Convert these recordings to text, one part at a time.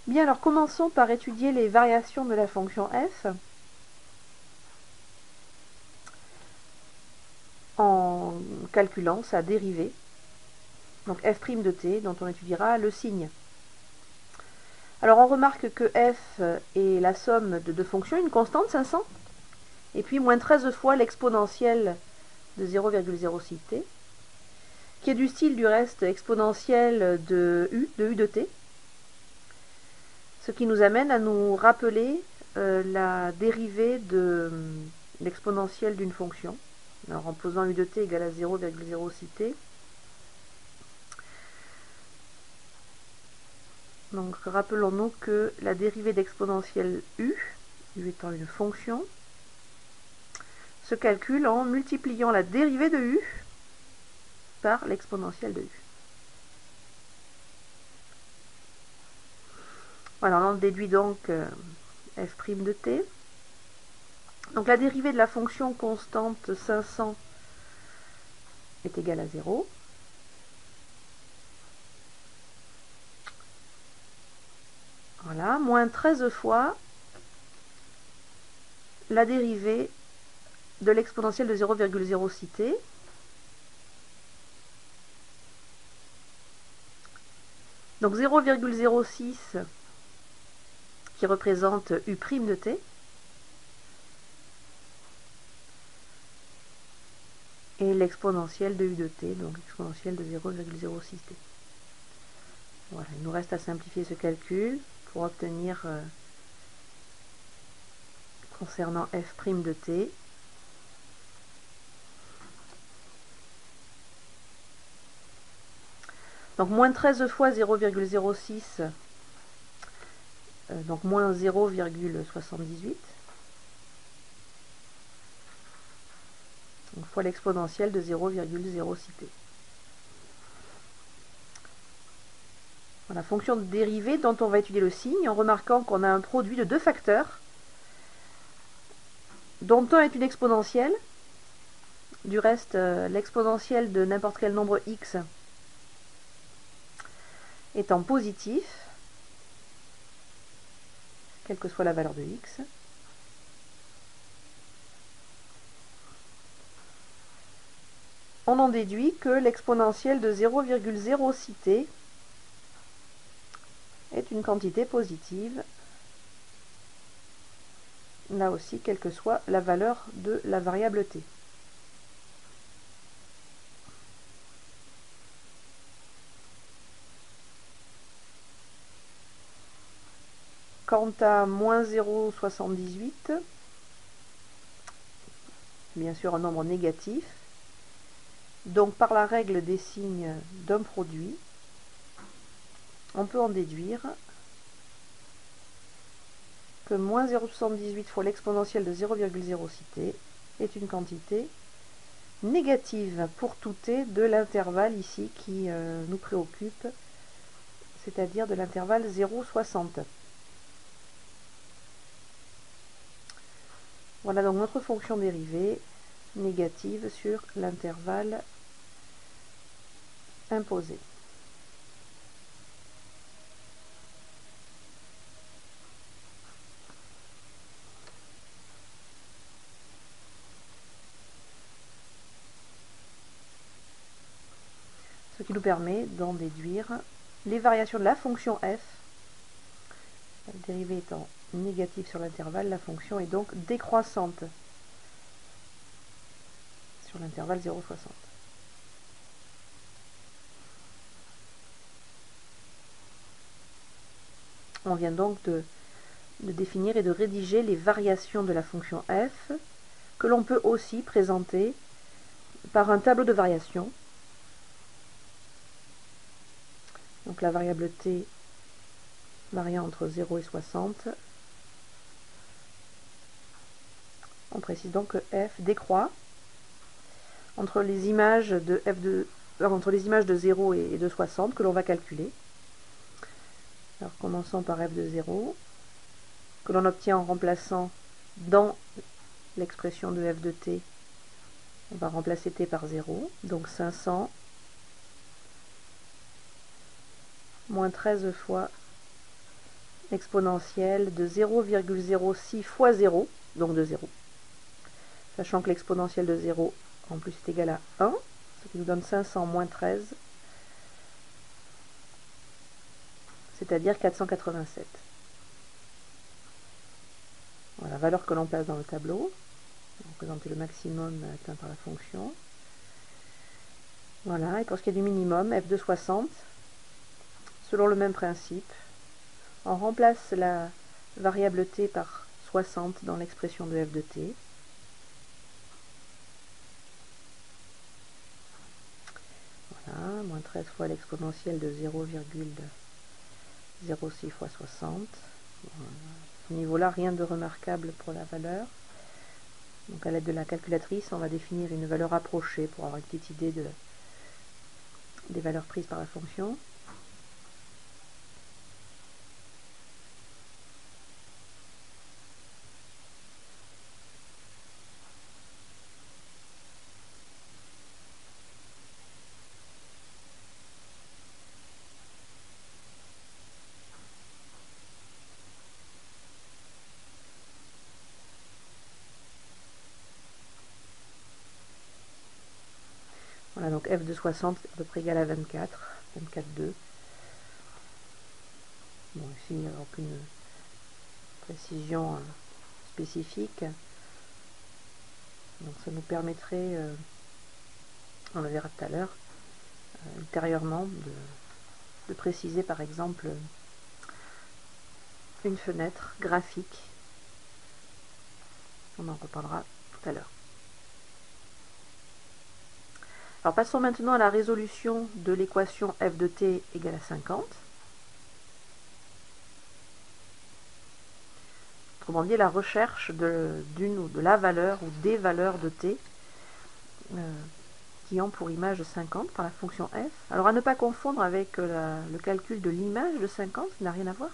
Bien, alors commençons par étudier les variations de la fonction f en calculant sa dérivée, donc f' de t, dont on étudiera le signe. Alors on remarque que f est la somme de deux fonctions, une constante 500, et puis moins 13 fois l'exponentielle de 0,06t, qui est du style du reste exponentielle de u de t, ce qui nous amène à nous rappeler la dérivée de l'exponentielle d'une fonction. Alors en posant u de t égale à 0,06t, donc rappelons-nous que la dérivée d'exponentielle u étant une fonction, se calcule en multipliant la dérivée de u par l'exponentielle de u. Voilà, on en déduit donc f' de t. Donc la dérivée de la fonction constante 500 est égale à 0. Voilà, moins 13 fois la dérivée de l'exponentielle de 0,06t. Donc 0,06 qui représente u' de t. Et l'exponentielle de u de t, donc l'exponentielle de 0,06t. Voilà, il nous reste à simplifier ce calcul pour obtenir, concernant f' de t, donc moins 13 fois 0,06, donc moins 0,78, fois l'exponentielle de 0,06t. Voilà, fonction de dérivée dont on va étudier le signe en remarquant qu'on a un produit de deux facteurs, dont un est une exponentielle. Du reste, l'exponentielle de n'importe quel nombre x étant positif, quelle que soit la valeur de x, on en déduit que l'exponentielle de 0,06t est une quantité positive, là aussi, quelle que soit la valeur de la variable t. Quant à moins 0,78, bien sûr un nombre négatif, donc par la règle des signes d'un produit, on peut en déduire que moins 0,78 fois l'exponentielle de 0,06t est une quantité négative pour tout t de l'intervalle ici qui nous préoccupe, c'est-à-dire de l'intervalle 0,60. Voilà donc notre fonction dérivée négative sur l'intervalle imposé. Ce qui nous permet d'en déduire les variations de la fonction f. La dérivée étant négative sur l'intervalle, la fonction est donc décroissante sur l'intervalle 0,60. On vient donc de définir et de rédiger les variations de la fonction f, que l'on peut aussi présenter par un tableau de variations. Donc la variable t variant entre 0 et 60. On précise donc que f décroît entre les images de entre les images de 0 et de 60 que l'on va calculer. Alors commençons par f de 0, que l'on obtient en remplaçant dans l'expression de f de t, on va remplacer t par 0, donc 500 moins 13 fois exponentielle de 0,06 fois 0, donc de 0. Sachant que l'exponentielle de 0 en plus est égal à 1, ce qui nous donne 500 moins 13, c'est-à-dire 487. Voilà, valeur que l'on place dans le tableau, représenter le maximum atteint par la fonction. Voilà, et pour ce qui est du minimum, f de 60, selon le même principe, on remplace la variable t par 60 dans l'expression de f de t. Voilà, moins 13 fois l'exponentielle de 0,06 fois 60. Voilà. À ce niveau-là, rien de remarquable pour la valeur. Donc à l'aide de la calculatrice, on va définir une valeur approchée pour avoir une petite idée des valeurs prises par la fonction. Voilà, donc f de 60 est à peu près égal à 24, 24,2. Bon, ici, il n'y a aucune précision spécifique. Donc ça nous permettrait, on le verra tout à l'heure, ultérieurement, de préciser par exemple une fenêtre graphique. On en reparlera tout à l'heure. Alors passons maintenant à la résolution de l'équation f de t égale à 50. Autrement dit, la recherche d'une ou de la valeur ou des valeurs de t qui ont pour image 50 par la fonction f. Alors à ne pas confondre avec le calcul de l'image de 50, qui n'a rien à voir.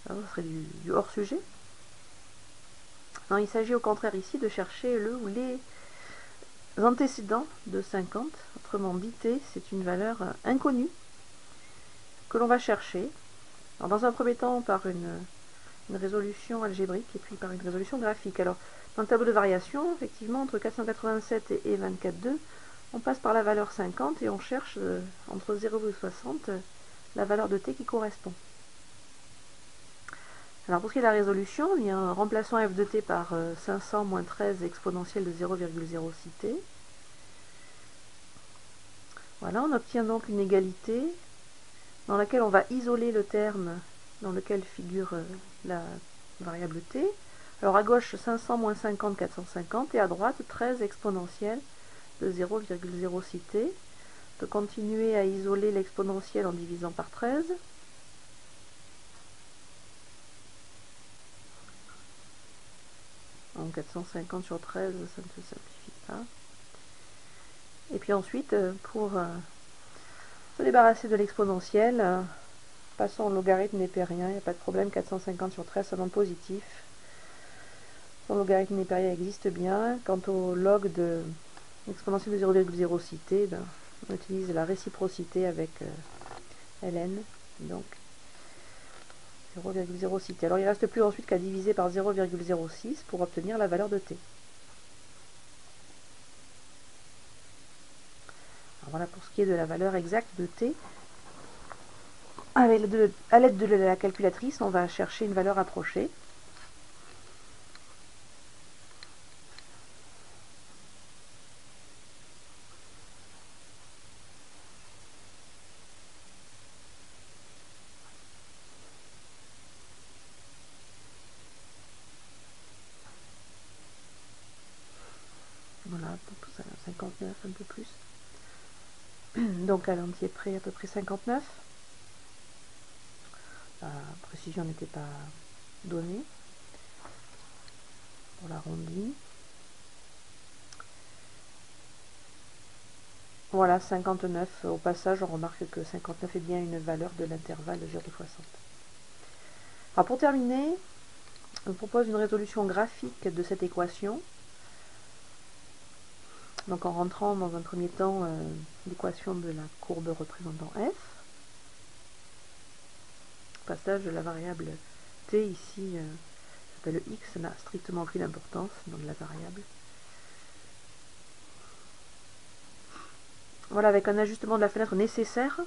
Alors, ce serait du hors-sujet. Non, il s'agit au contraire ici de chercher le ou les antécédents de 50. Autrement dit, t, c'est une valeur inconnue que l'on va chercher. Alors, dans un premier temps, par une résolution algébrique et puis par une résolution graphique. Alors, dans le tableau de variation, effectivement, entre 487 et 24,2, on passe par la valeur 50 et on cherche entre 0 et 60 la valeur de t qui correspond. Alors pour ce qui est de la résolution, eh bien, remplaçons f de t par 500 moins 13 exponentielle de 0,06 t. Voilà, on obtient donc une égalité dans laquelle on va isoler le terme dans lequel figure la variable t. Alors à gauche 500 moins 50, 450, et à droite 13 exponentielle de 0,06 t. On peut continuer à isoler l'exponentielle en divisant par 13. Donc 450 sur 13, ça ne se simplifie pas. Et puis ensuite, pour se débarrasser de l'exponentielle, passons au logarithme népérien, il n'y a pas de problème, 450 sur 13, ça donne positif. Son logarithme népérien existe bien. Quant au log de l'exponentielle de 0,06 t, ben, on utilise la réciprocité avec ln, donc 0,06 t. Alors il ne reste plus ensuite qu'à diviser par 0,06 pour obtenir la valeur de t. Alors voilà pour ce qui est de la valeur exacte de t. À l'aide de la calculatrice, on va chercher une valeur approchée. Voilà, 59, un peu plus. Donc à l'entier près, à peu près 59. La précision n'était pas donnée. Pour l'arrondi. Voilà, 59. Au passage, on remarque que 59 est bien une valeur de l'intervalle 0,60. Alors pour terminer, on propose une résolution graphique de cette équation. Donc en rentrant dans un premier temps l'équation de la courbe représentant f. passage de la variable t ici s'appelle x, ça n'a strictement aucune importance dans de la variable. Voilà, avec un ajustement de la fenêtre nécessaire.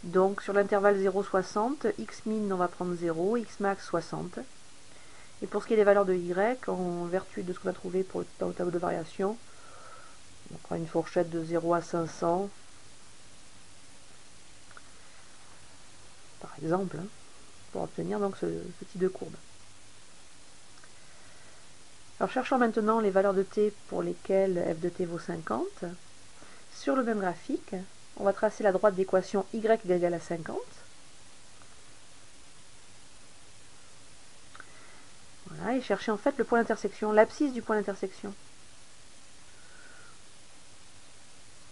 Donc sur l'intervalle 0,60, x min on va prendre 0, x max 60. Et pour ce qui est des valeurs de y, en vertu de ce qu'on a trouvé dans le tableau de variation, on prend une fourchette de 0 à 500, par exemple, hein, pour obtenir donc ce type de courbe. Alors cherchons maintenant les valeurs de t pour lesquelles f de t vaut 50. Sur le même graphique, on va tracer la droite d'équation y égale à 50. Voilà, et chercher en fait le point d'intersection, l'abscisse du point d'intersection.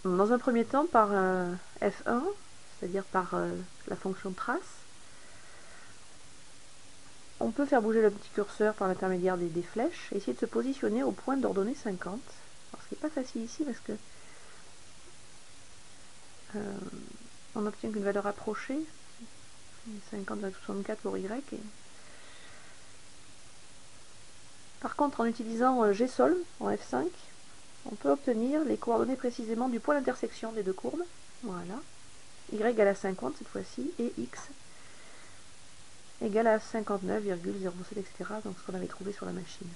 Dans un premier temps, par f1, c'est-à-dire par la fonction trace, on peut faire bouger le petit curseur par l'intermédiaire des flèches et essayer de se positionner au point d'ordonnée 50. Alors, ce qui n'est pas facile ici parce que on n'obtient qu'une valeur approchée, 50,64 pour y. Par contre, en utilisant GSOLM en F5, on peut obtenir les coordonnées précisément du point d'intersection des deux courbes. Voilà. Y égale à 50 cette fois-ci, et X égale à 59,07, etc. Donc ce qu'on avait trouvé sur la machine.